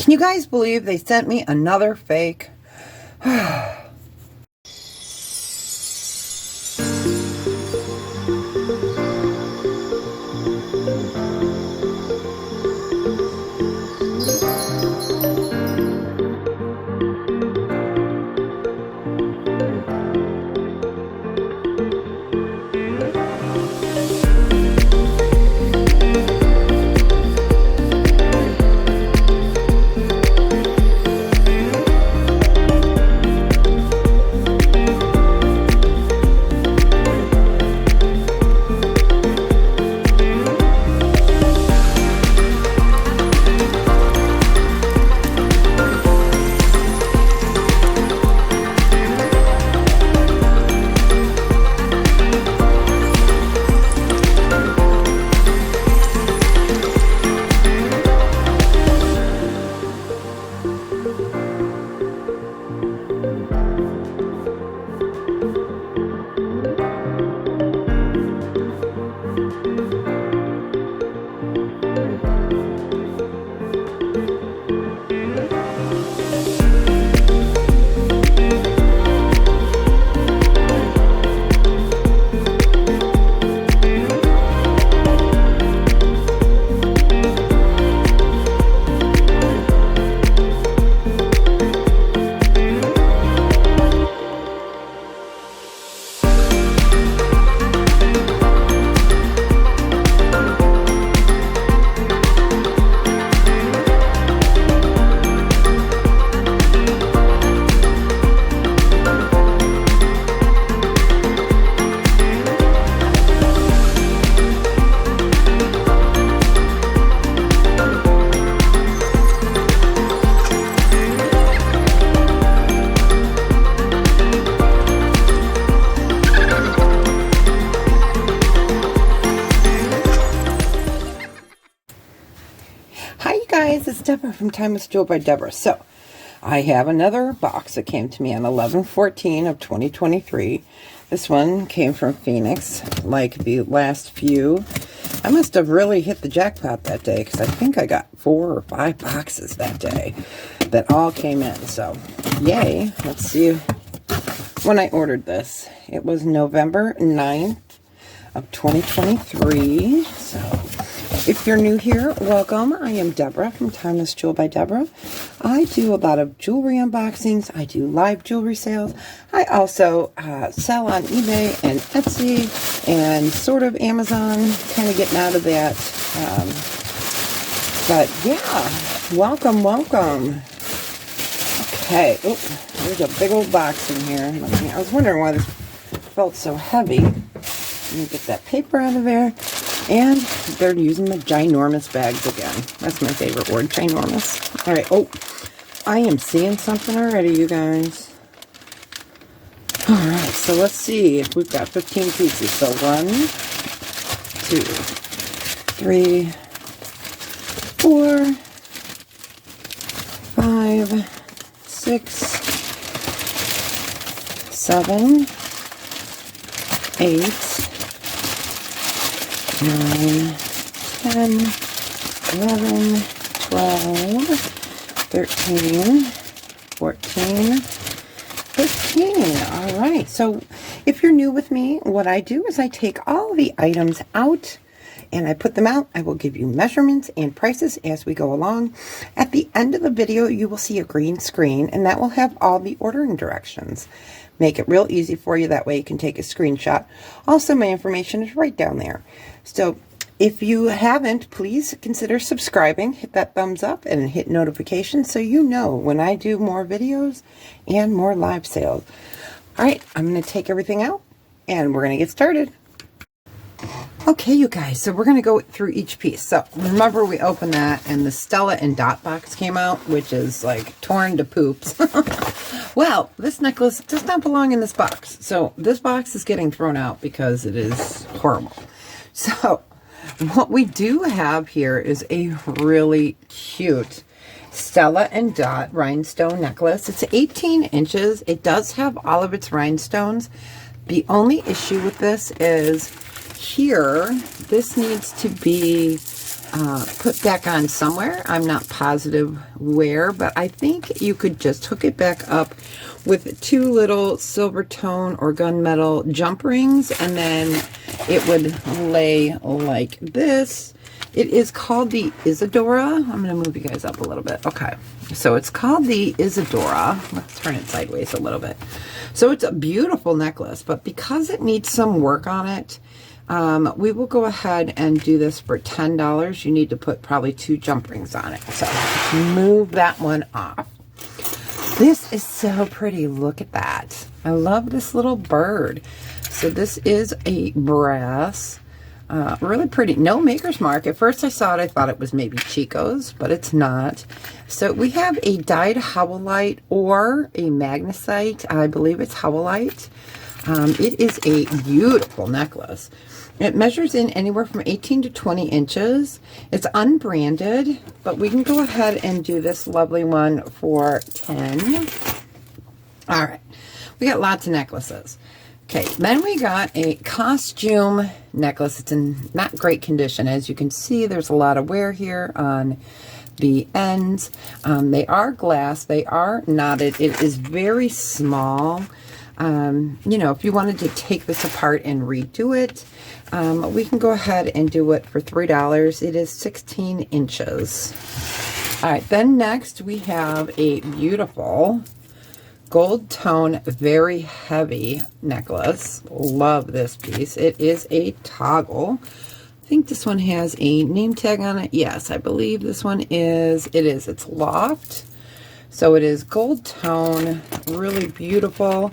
Can you guys believe they sent me another fake? Hi, you guys. It's Deborah from Time with Jewel by Deborah. So, I have another box that came to me on 11/14 of 2023. This one came from Phoenix, like the last few. I must have really hit the jackpot that day because I think I got 4 or 5 boxes that day that all came in. So, yay. Let's see when I ordered this. It was November 9th of 2023. So, if you're new here, welcome. I am Deborah from Timeless Jewel by Deborah. I do a lot of jewelry unboxings. I do live jewelry sales. I also sell on eBay and Etsy and sort of Amazon, kind of getting out of that. But yeah, welcome, welcome. Okay, there's a big old box in here. I was wondering why this felt so heavy. Let me get that paper out of there. And they're using the ginormous bags again. That's my favorite word, ginormous. All right. Oh, I am seeing something already, you guys. All right. So let's see if we've got 15 pieces. So 1, 2, 3, 4, 5, 6, 7, 8, 9, 10, 11, 12, 13, 14, 15. All right. So if you're new with me, what I do is I take all the items out and I put them out. I will give you measurements and prices as we go along. At the end of the video, you will see a green screen, and that will have all the ordering directions. Make it real easy for you. That way you can take a screenshot. Also, my information is right down there. So if you haven't, please consider subscribing. Hit that thumbs up and hit notifications so you know when I do more videos and more live sales. All right, I'm going to take everything out and we're going to get started. Okay, you guys, so we're going to go through each piece. So remember we opened that and the Stella and Dot box came out, which is like torn to poops. Well, this necklace does not belong in this box. So this box is getting thrown out because it is horrible. So what we do have here is a really cute Stella and Dot rhinestone necklace. It's 18 inches. It does have all of its rhinestones. The only issue with this is here, this needs to be put back on somewhere. I'm not positive where, but I think you could just hook it back up with 2 little silver tone or gunmetal jump rings, and then it would lay like this. It is called the Isadora. I'm going to move you guys up a little bit. Okay, so it's called the Isadora. Let's turn it sideways a little bit. So it's a beautiful necklace, but because it needs some work on it, we will go ahead and do this for $10. You need to put probably 2 jump rings on it. So move that one off. This is so pretty. Look at that. I love this little bird. So this is a brass. Really pretty. No maker's mark. At first I saw it, I thought it was maybe Chico's, but it's not. So we have a dyed howlite or a magnesite. I believe it's howlite. It is a beautiful necklace. It measures in anywhere from 18 to 20 inches. It's unbranded, but we can go ahead and do this lovely one for 10. All right, we got lots of necklaces. Okay, then we got a costume necklace. It's in not great condition. As you can see, there's a lot of wear here on the ends. They are glass. They are knotted. It is very small. You know, if you wanted to take this apart and redo it, we can go ahead and do it for $3. It is 16 inches. All right, then next we have a beautiful gold tone, very heavy necklace. Love this piece. It is a toggle. I think this one has a name tag on it. Yes, I believe this one is. It is. It's loft. So it is gold tone, really beautiful.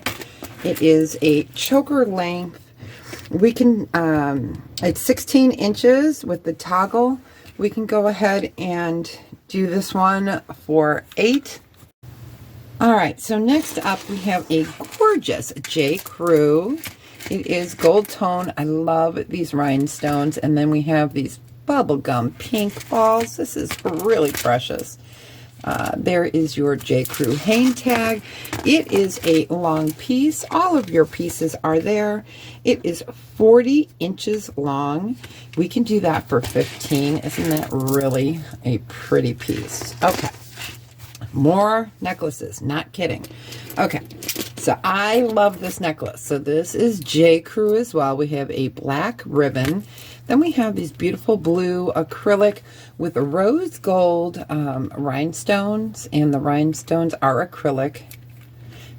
It is a choker length. We can, it's 16 inches with the toggle. We can go ahead and do this one for $8. All right, so next up we have a gorgeous J. Crew. It is gold tone. I love these rhinestones. And then we have these bubblegum pink balls. This is really precious. There is your J. Crew hang tag. It is a long piece. All of your pieces are there. It is 40 inches long. We can do that for 15. Isn't that really a pretty piece? Okay. More necklaces. Not kidding. Okay. So I love this necklace. So this is J. Crew as well. We have a black ribbon. Then we have these beautiful blue acrylic with rose gold rhinestones, and the rhinestones are acrylic.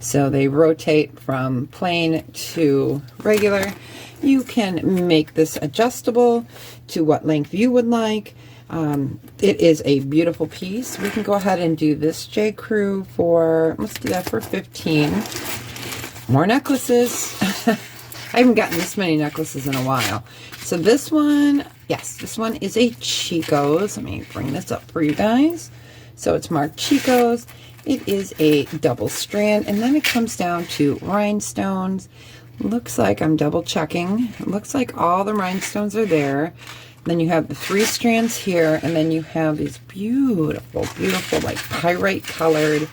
So they rotate from plain to regular. You can make this adjustable to what length you would like. It is a beautiful piece. We can go ahead and do this J. Crew for, let's do that for 15. More necklaces. I haven't gotten this many necklaces in a while. So this one, yes, this one is a Chico's. Let me bring this up for you guys. So it's marked Chico's. It is a double strand, and then it comes down to rhinestones. Looks like, I'm double checking. It looks like all the rhinestones are there. Then you have the 3 strands here, and then you have these beautiful, beautiful, like pyrite colored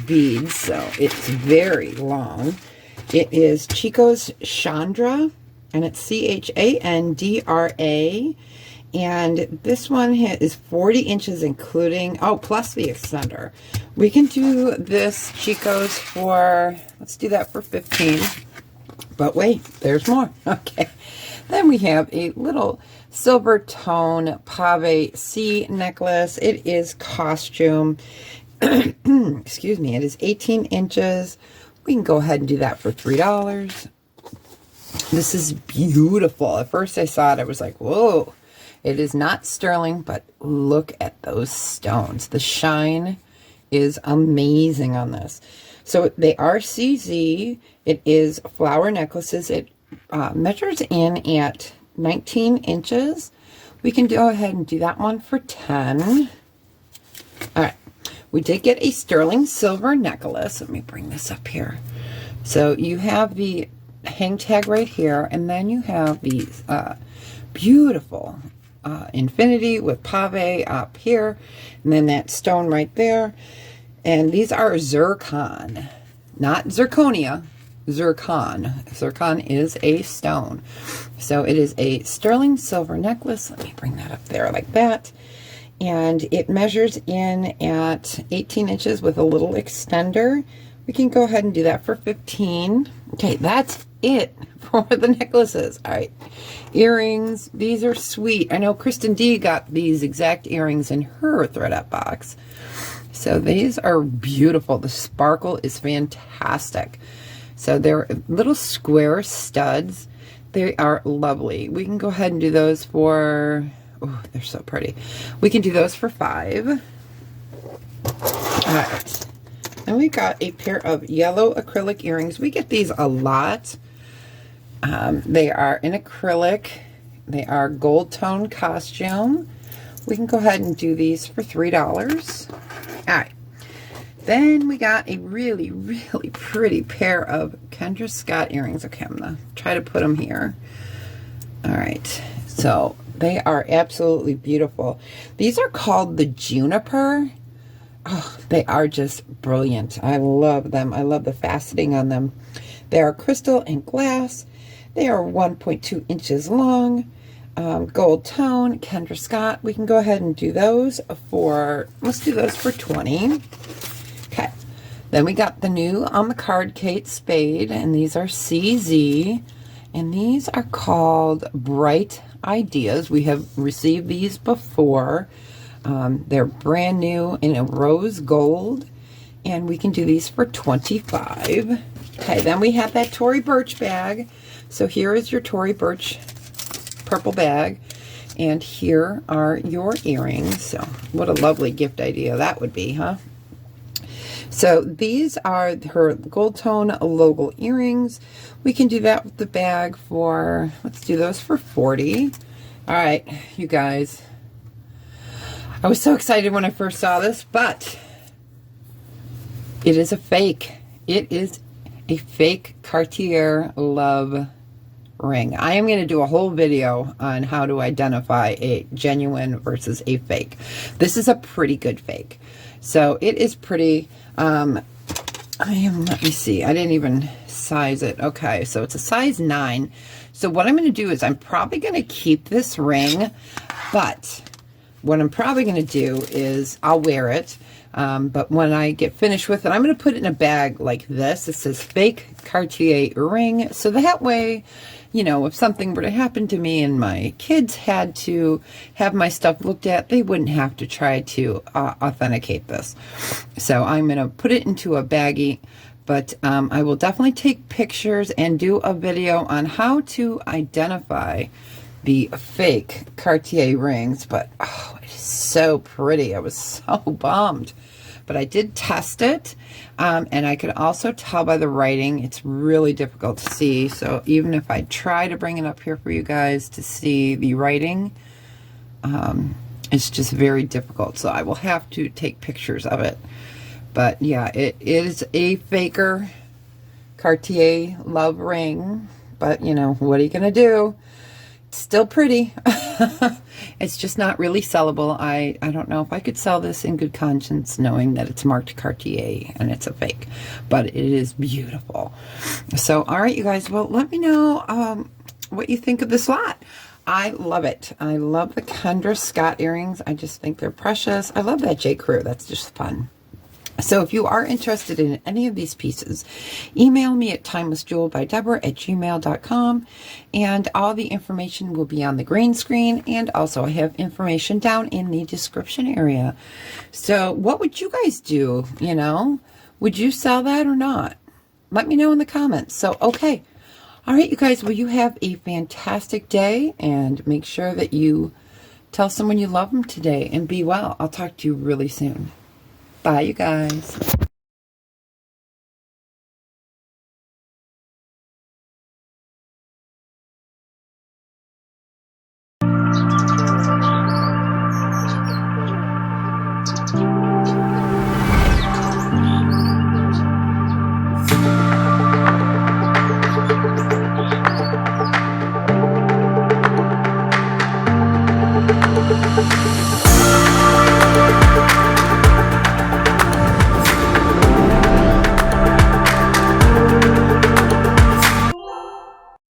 beads. So it's very long. It is Chico's Chandra, and it's Chandra. And this one is 40 inches, including, oh, plus the extender. We can do this Chico's for, let's do that for 15. But wait, there's more. Okay. Then we have a little silver tone pave C necklace. It is costume. Excuse me. It is 18 inches. We can go ahead and do that for $3. This is beautiful. At first I saw it, I was like, whoa. It is not sterling, but look at those stones. The shine is amazing on this. So they are CZ. It is flower necklaces. It measures in at 19 inches. We can go ahead and do that one for 10. All right. We did get a sterling silver necklace. Let me bring this up here. So you have the hang tag right here, and then you have these beautiful infinity with pave up here, and then that stone right there. And these are zircon, not zirconia, zircon. Zircon is a stone. So it is a sterling silver necklace. Let me bring that up there like that. And it measures in at 18 inches with a little extender. We can go ahead and do that for 15. Okay, that's it for the necklaces. All right, earrings. These are sweet. I know Kristen D got these exact earrings in her ThredUP box. So these are beautiful. The sparkle is fantastic. So they're little square studs. They are lovely. We can go ahead and do those for, oh, they're so pretty. We can do those for $5. All right. Then we got a pair of yellow acrylic earrings. We get these a lot. They are in acrylic. They are gold tone costume. We can go ahead and do these for $3. All right. Then we got a really, really pretty pair of Kendra Scott earrings. Okay, I'm going to try to put them here. All right. So they are absolutely beautiful. These are called the Juniper. Oh, they are just brilliant. I love them. I love the faceting on them. They are crystal and glass. They are 1.2 inches long. Gold tone, Kendra Scott. We can go ahead and do those for, let's do those for 20. Okay. Then we got the new on the card Kate Spade, and these are CZ, and these are called Bright Ideas. We have received these before. They're brand new in a rose gold, and we can do these for 25. Okay, then we have that Tory Burch bag. So here is your Tory Burch purple bag, and here are your earrings. So what a lovely gift idea that would be, huh? So these are her gold tone logo earrings. We can do that with the bag for, let's do those for 40. All right, you guys. I was so excited when I first saw this, but it is a fake. It is a fake Cartier Love ring. I am going to do a whole video on how to identify a genuine versus a fake. This is a pretty good fake. So it is pretty. Let me see. I didn't even size it. Okay, so it's a size 9. So what I'm going to do is I'm probably going to keep this ring, but what I'm probably going to do is I'll wear it. But when I get finished with it, I'm going to put it in a bag like this. It says fake Cartier ring. So that way, you know, if something were to happen to me and my kids had to have my stuff looked at, they wouldn't have to try to authenticate this. So I'm going to put it into a baggie, but I will definitely take pictures and do a video on how to identify the fake Cartier rings. But oh, it is so pretty. I was so bummed, but I did test it, and I could also tell by the writing it's really difficult to see. So even if I try to bring it up here for you guys to see the writing, it's just very difficult. So I will have to take pictures of it. But yeah, it is a faker Cartier Love ring, but you know, what are you gonna do? Still pretty. It's just not really sellable. I don't know if I could sell this in good conscience knowing that it's marked Cartier and it's a fake, but it is beautiful. So all right, you guys, well, let me know what you think of this lot. I love it. I love the Kendra Scott earrings. I just think they're precious. I love that J. Crew. That's just fun. So if you are interested in any of these pieces, email me at timelessjewelbydeborah@gmail.com, and all the information will be on the green screen, and also I have information down in the description area. So what would you guys do? You know, would you sell that or not? Let me know in the comments. So, okay. All right, you guys, well, you have a fantastic day, and make sure that you tell someone you love them today, and be well. I'll talk to you really soon. Bye, you guys.